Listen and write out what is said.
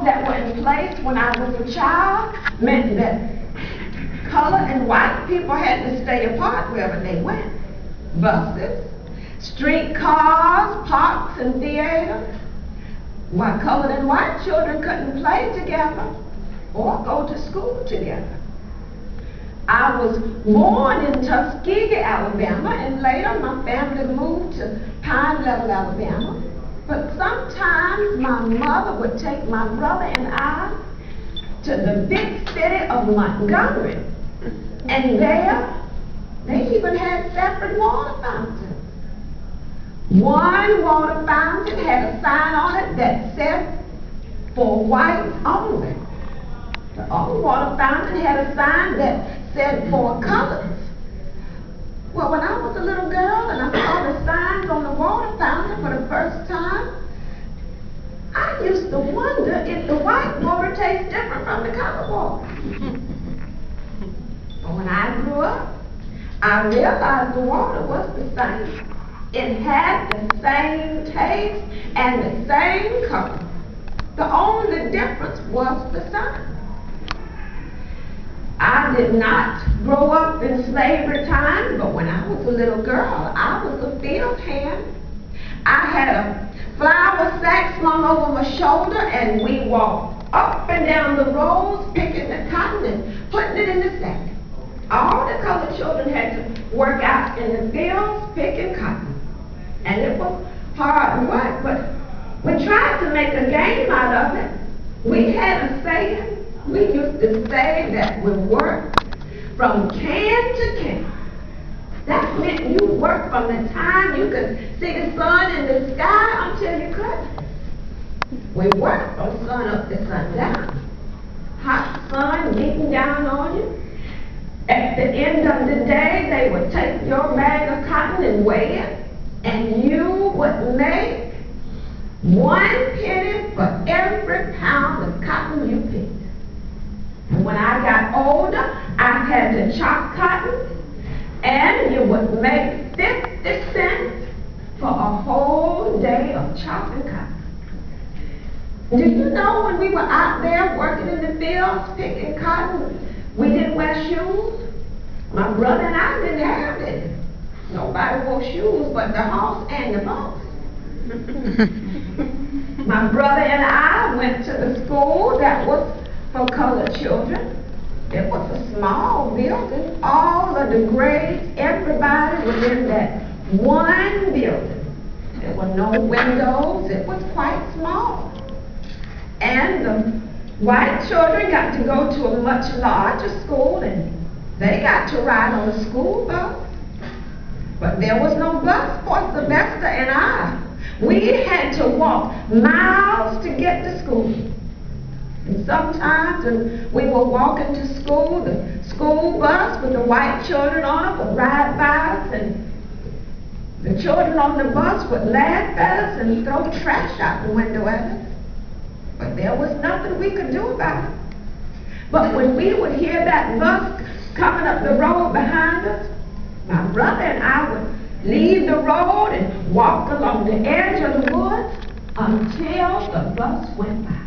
laws that were in place when I was a child meant that colored and white people had to stay apart wherever they went. Buses, streetcars, parks, and theaters. While colored and white children couldn't play together or go to school together. I was born in Tuskegee, Alabama, and later my family moved to Pine Level, Alabama. But sometimes my mother would take my brother and I to the big city of Montgomery. And there, they even had separate water fountains. One water fountain had a sign on it that said, "For whites only." The other water fountain had a sign that said, "For colors." Well, when I was a little girl and I saw the signs on the water fountain for the first time, I used to wonder if the white water tastes different from the colored water. But when I grew up, I realized the water was the same. It had the same taste and the same color. The only difference was the sign. I did not grow up in slavery times, but when I was a little girl, I was a field hand. I had a flour sack slung over my shoulder, and we walked up and down the rows picking the cotton and putting it in the sack. All the colored children had to work out in the fields picking cotton. And it was hard work, but we tried to make a game out of it. We had a saying. We used to say that we worked from can to can. That meant you worked from the time you could see the sun in the sky until you couldn't. We worked from sun up to sundown. Hot sun beating down on you. At the end of the day, they would take your bag of cotton and weigh it, and you would make 1 penny for every pound of cotton you picked. And when I got older, I had to chop cotton, and you would make 50 cents for a whole day of chopping cotton. Do you know when we were out there working in the fields picking cotton, we didn't wear shoes? My brother and I didn't have it. Nobody wore shoes but the horse and the boss. My brother and I went to the school that was for colored children. It was a small building. All of the grades, everybody was in that one building. There were no windows. It was quite small. And the white children got to go to a much larger school, and they got to ride on a school bus. But there was no bus for Sylvester and I. We had to walk miles to get to school. And sometimes when we were walking to school, the school bus with the white children on it would ride by us, and the children on the bus would laugh at us and throw trash out the window at us. But there was nothing we could do about it. But when we would hear that bus coming up the road behind us, my brother and I would leave the road and walk along the edge of the woods until the bus went by.